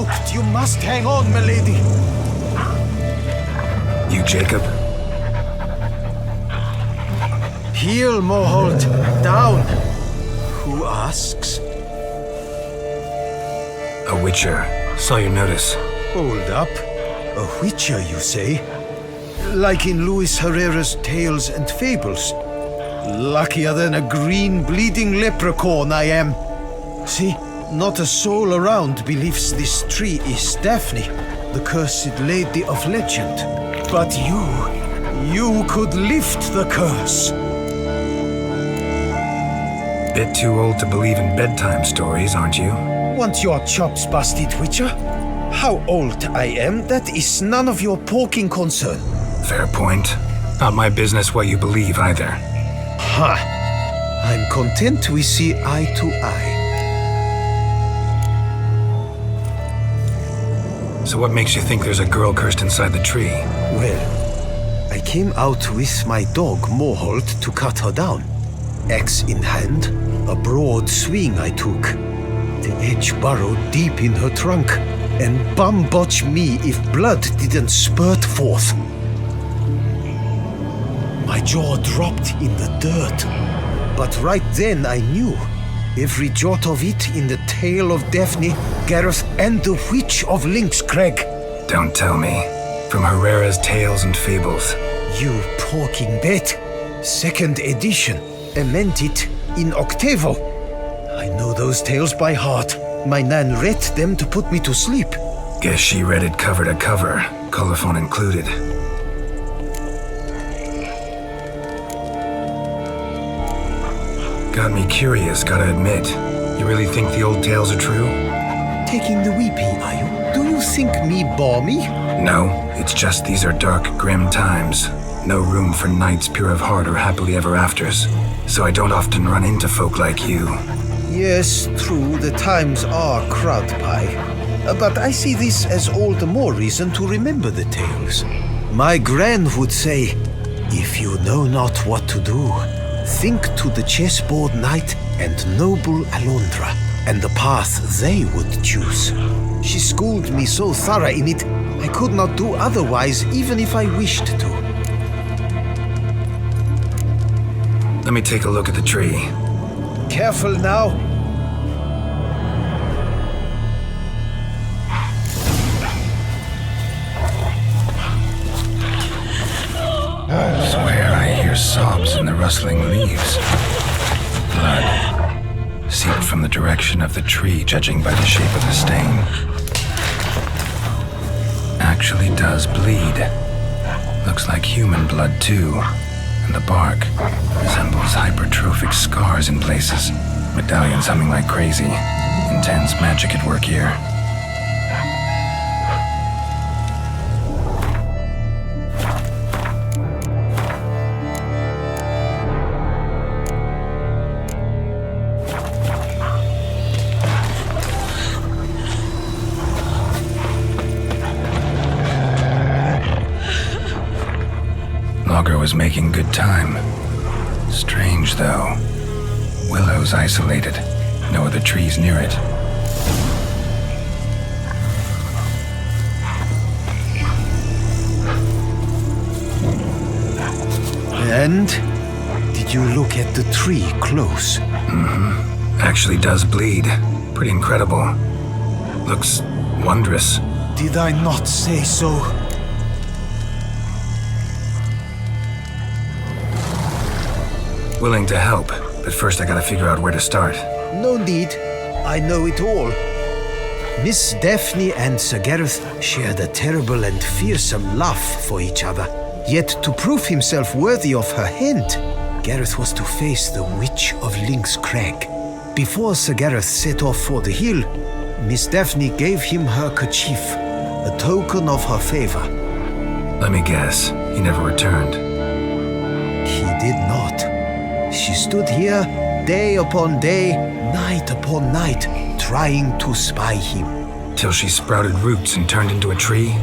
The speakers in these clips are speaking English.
choked. You must hang on, milady. You, Jacob? Heel, Moholt. Down. Who asks? A witcher. Saw your notice. Hold up. A witcher, you say? Like in Luis Herrera's Tales and Fables. Luckier than a green bleeding leprechaun I am. See, not a soul around believes this tree is Daphne, the cursed lady of legend. But you could lift the curse. Bit too old to believe in bedtime stories, aren't you? Want your chops busted, witcher? How old I am, that is none of your poking concern. Fair point. Not my business what you believe either. Ha! I'm content we see eye to eye. So what makes you think there's a girl cursed inside the tree? Well, I came out with my dog Moholt to cut her down. Axe in hand, a broad swing I took. The edge burrowed deep in her trunk, and bum-botch me if blood didn't spurt forth. My jaw dropped in the dirt, but right then I knew. Every jot of it in the tale of Daphne, Gareth, and the Witch of Lynx Crag. Don't tell me. From Herrera's Tales and Fables. You talking bet. Second edition. Amended in octavo. I know those tales by heart. My nan read them to put me to sleep. Guess she read it cover to cover, colophon included. Got me curious, gotta admit. You really think the old tales are true? Taking the weepy, are you? Do you think me balmy? No, it's just these are dark, grim times. No room for knights pure of heart or happily ever afters. So I don't often run into folk like you. Yes, true, the times are crowd pie. But I see this as all the more reason to remember the tales. My gran would say, if you know not what to do, think to the chessboard knight and noble Alondra, and the path they would choose. She schooled me so thorough in it, I could not do otherwise even if I wished to. Let me take a look at the tree. Careful now. I swear I hear sobs in the rustling leaves. Blood seeped from the direction of the tree, judging by the shape of the stain. Actually does bleed. Looks like human blood too. And the bark resembles hypertrophic scars in places. Medallions humming like crazy. Intense magic at work here. Logger was making good time. Strange, though. Willow's isolated. No other trees near it. And? Did you look at the tree close? Mm-hmm. Actually does bleed. Pretty incredible. Looks wondrous. Did I not say so? Willing to help, but first I gotta figure out where to start. No need. I know it all. Miss Daphne and Sir Gareth shared a terrible and fearsome love for each other. Yet to prove himself worthy of her hand, Gareth was to face the Witch of Lynx Crag. Before Sir Gareth set off for the hill, Miss Daphne gave him her kerchief, a token of her favor. Let me guess, he never returned. He did not. She stood here day upon day, night upon night, trying to spy him. Till she sprouted roots and turned into a tree?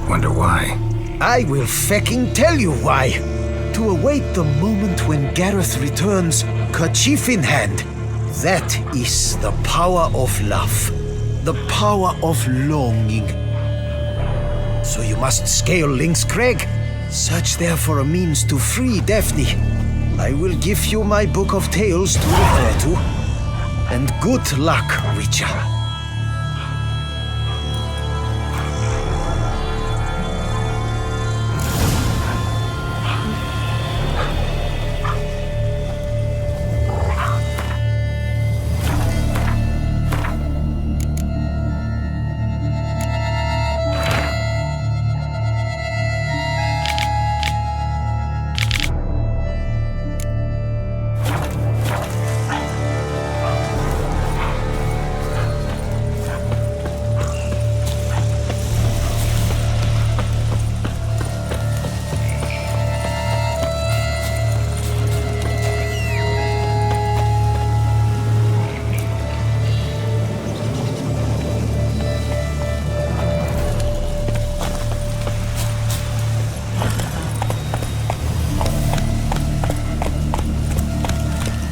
Wonder why. I will fecking tell you why. To await the moment when Gareth returns, kerchief in hand. That is the power of love. The power of longing. So you must scale Lynx Crag? Search there for a means to free Daphne. I will give you my book of tales to refer to. And good luck, Witcher.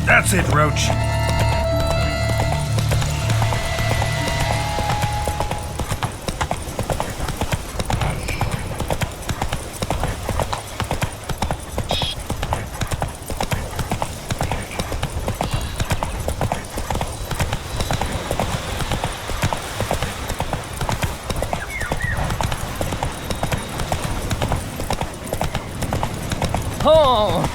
That's it, Roach. Oh!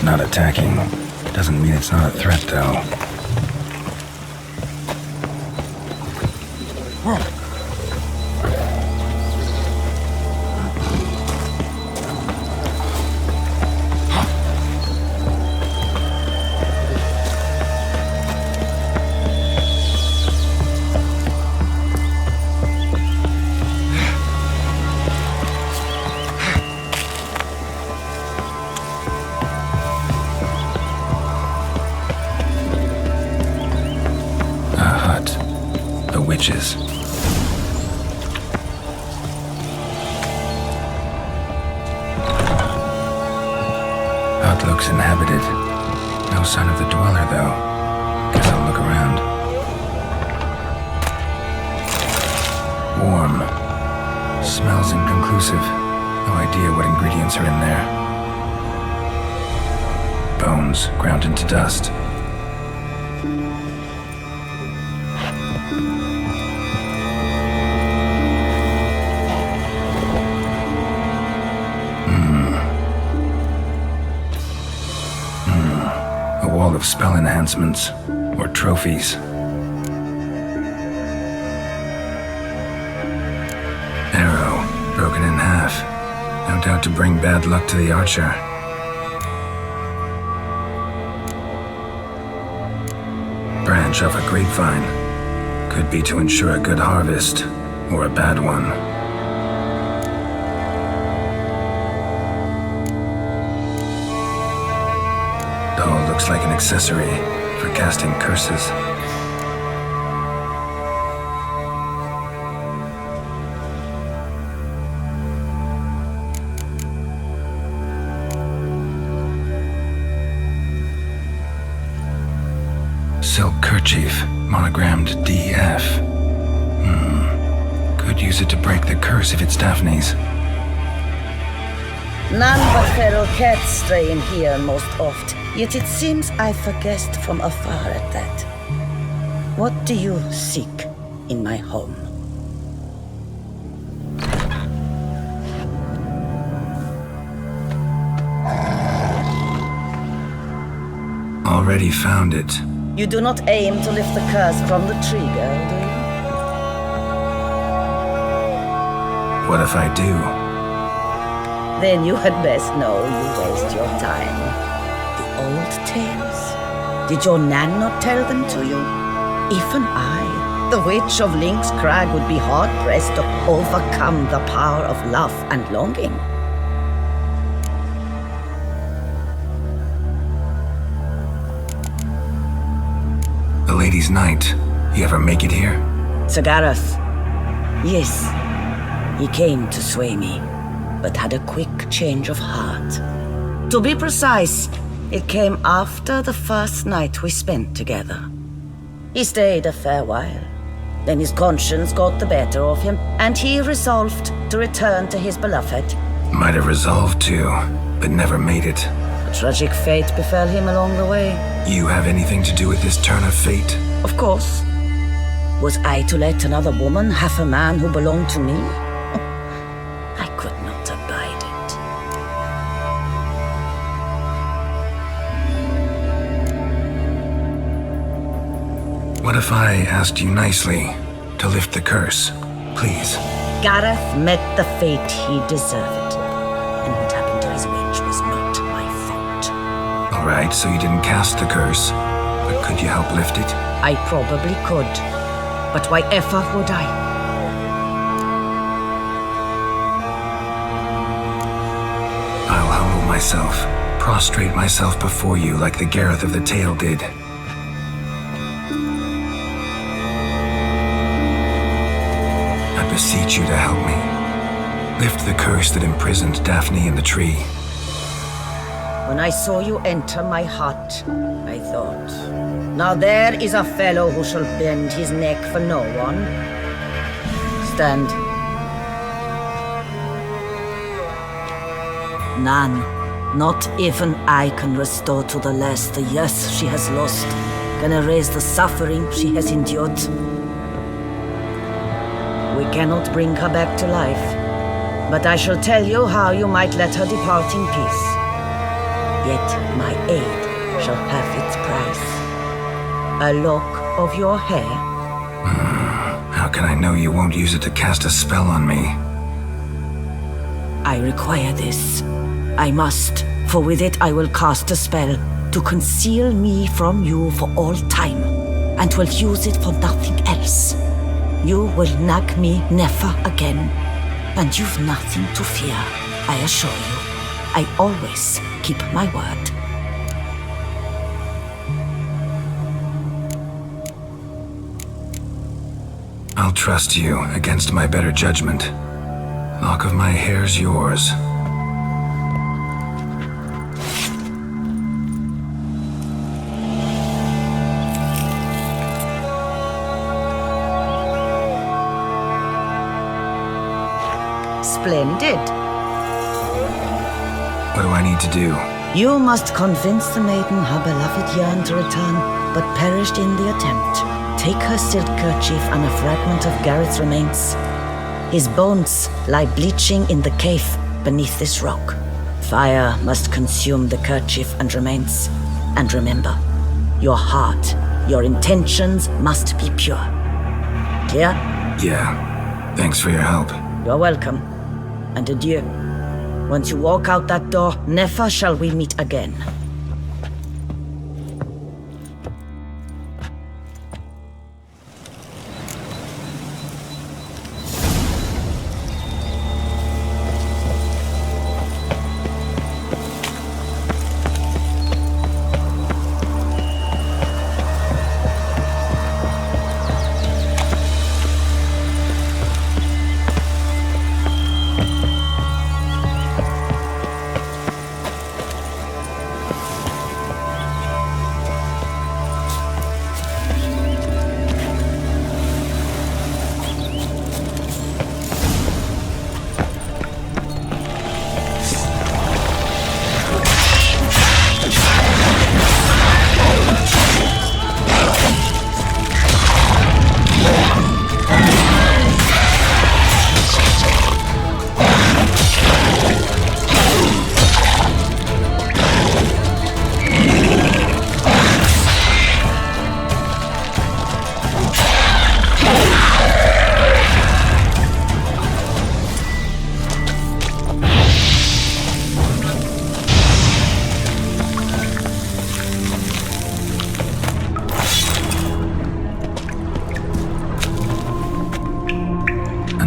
Not attacking doesn't mean it's not a threat, though. Witches. Hut looks inhabited. No sign of the dweller, though. Guess I'll look around. Warm. Smells inconclusive. No idea what ingredients are in there. Bones ground into dust. Of spell enhancements or trophies. Arrow broken in half, no doubt to bring bad luck to the archer. Branch off a grapevine, could be to ensure a good harvest or a bad one. Looks like an accessory for casting curses. Silk kerchief, monogrammed DF. Could use it to break the curse if it's Daphne's. None but feral cats stray in here most oft, yet it seems I've guessed from afar at that. What do you seek in my home? Already found it. You do not aim to lift the curse from the tree, girl, do you? What if I do? Then you had best know you waste your time. The old tales? Did your Nan not tell them to you? Even I, the Witch of Lynx Crag, would be hard-pressed to overcome the power of love and longing. Ladies' Night. You ever make it here? Sir Gareth. Yes. He came to sway me, but had a quick change of heart. To be precise, it came after the first night we spent together. He stayed a fair while. Then his conscience got the better of him, and he resolved to return to his beloved. Might have resolved to, but never made it. A tragic fate befell him along the way. You have anything to do with this turn of fate? Of course. Was I to let another woman have a man who belonged to me? I could not abide it. What if I asked you nicely to lift the curse? Please. Gareth met the fate he deserved. And what happened to his witch was not my fault. Alright, so you didn't cast the curse, but could you help lift it? I probably could. But why ever would I? I'll humble myself, prostrate myself before you like the Gareth of the Tale did. I beseech you to help me. Lift the curse that imprisoned Daphne in the tree. When I saw you enter my hut, I thought, now there is a fellow who shall bend his neck for no one. Stand. None. Not even I can restore to the lass the years she has lost, can erase the suffering she has endured. We cannot bring her back to life, but I shall tell you how you might let her depart in peace. Yet my aid shall have its price. A lock of your hair? How can I know you won't use it to cast a spell on me? I require this. I must, for with it I will cast a spell to conceal me from you for all time, and will use it for nothing else. You will nag me never again, and you've nothing to fear, I assure you. I always keep my word. I'll trust you against my better judgment. Lock of my hair's yours. Splendid. What do I need to do? You must convince the maiden her beloved yearned to return, but perished in the attempt. Take her silk kerchief and a fragment of Gareth's remains. His bones lie bleaching in the cave beneath this rock. Fire must consume the kerchief and remains. And remember, your heart, your intentions must be pure. Clear? Yeah. Thanks for your help. You're welcome. And adieu. Once you walk out that door, never shall we meet again.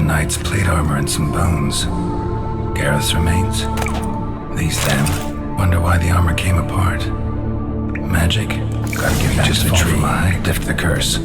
Knight's plate armor and some bones. Gareth's remains. These them. Wonder why the armor came apart. Magic? Gotta get back to the tree. Lift the curse.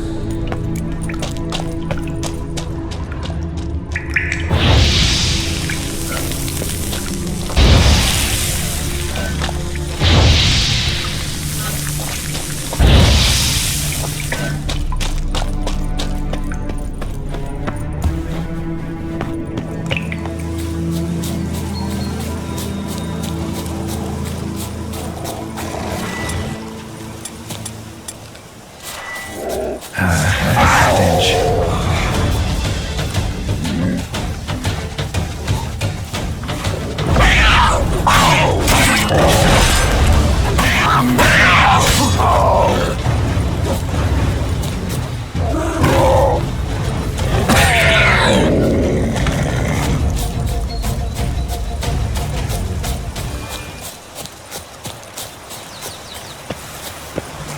Stench.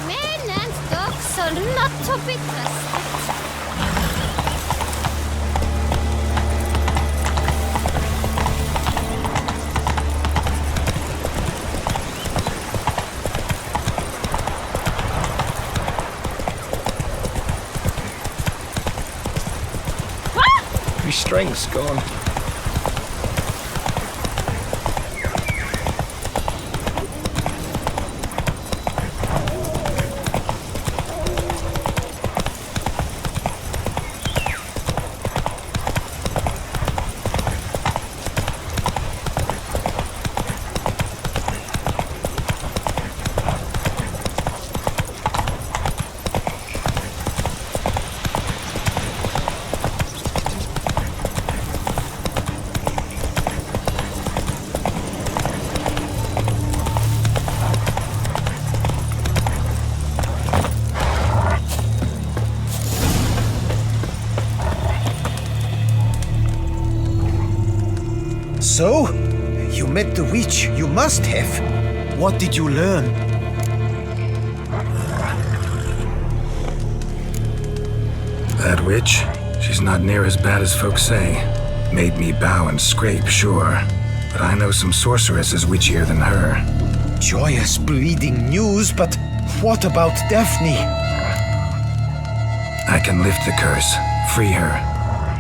Men and dogs are not to be trusted. Restraints gone. So, you met the witch. You must have. What did you learn? That witch, she's not near as bad as folks say. Made me bow and scrape, sure. But I know some sorceresses witchier than her. Joyous bleeding news, but what about Daphne? I can lift the curse, free her,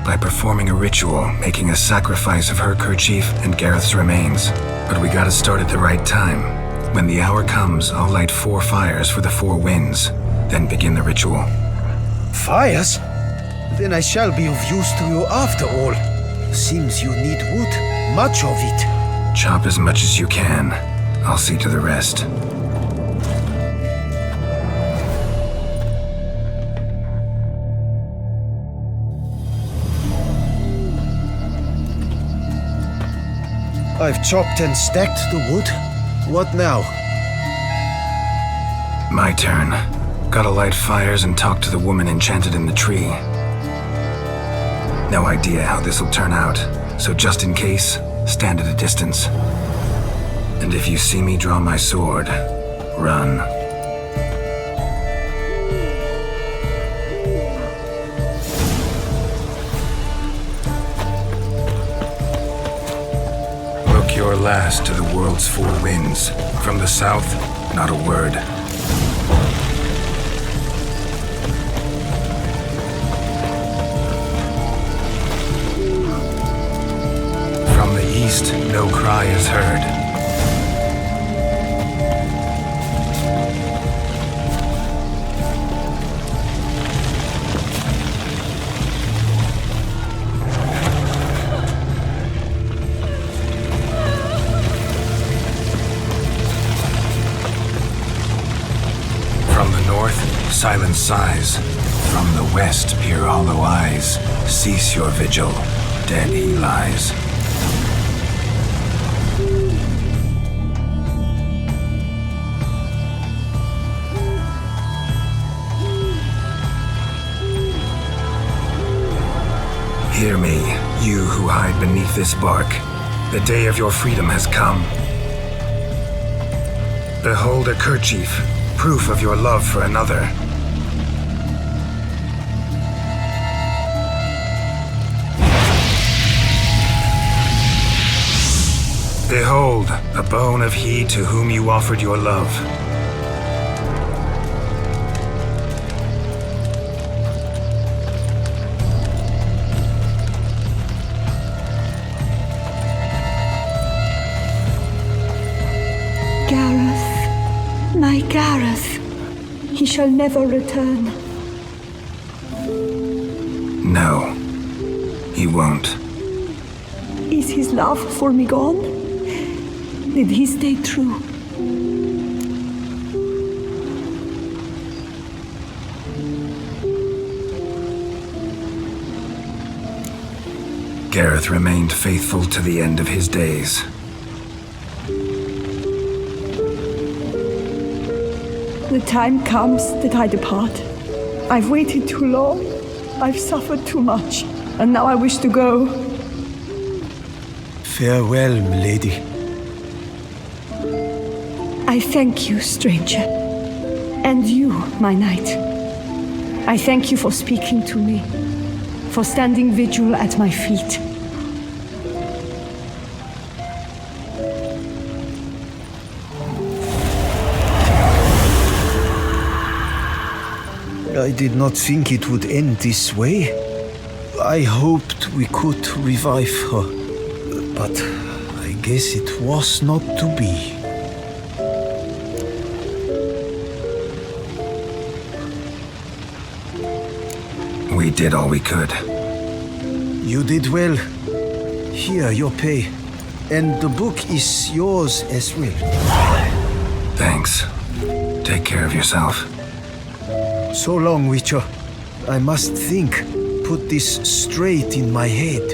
by performing a ritual, making a sacrifice of her kerchief and Gareth's remains. But we gotta start at the right time. When the hour comes, I'll light 4 fires for the 4 winds, then begin the ritual. Fires? Then I shall be of use to you after all. Seems you need wood, much of it. Chop as much as you can. I'll see to the rest. I've chopped and stacked the wood. What now? My turn. Gotta light fires and talk to the woman enchanted in the tree. No idea how this'll turn out, so just in case, stand at a distance. And if you see me draw my sword, run. Look your last to the world's 4 winds. From the south, not a word. From the east, no cry is heard. From the north, silent sighs. From the west, peer hollow eyes. Cease your vigil, dead he lies. Hear me, you who hide beneath this bark. The day of your freedom has come. Behold a kerchief, proof of your love for another. Behold, a bone of he to whom you offered your love. Gareth, my Gareth. He shall never return. No, he won't. Is his love for me gone? Did he stay true? Gareth remained faithful to the end of his days. The time comes that I depart. I've waited too long. I've suffered too much. And now I wish to go. Farewell, milady. I thank you, stranger. And you, my knight. I thank you for speaking to me, for standing vigil at my feet. I did not think it would end this way. I hoped we could revive her, but I guess it was not to be. We did all we could. You did well. Here, your pay. And the book is yours as well. Thanks. Take care of yourself. So long, Witcher. I must think. Put this straight in my head.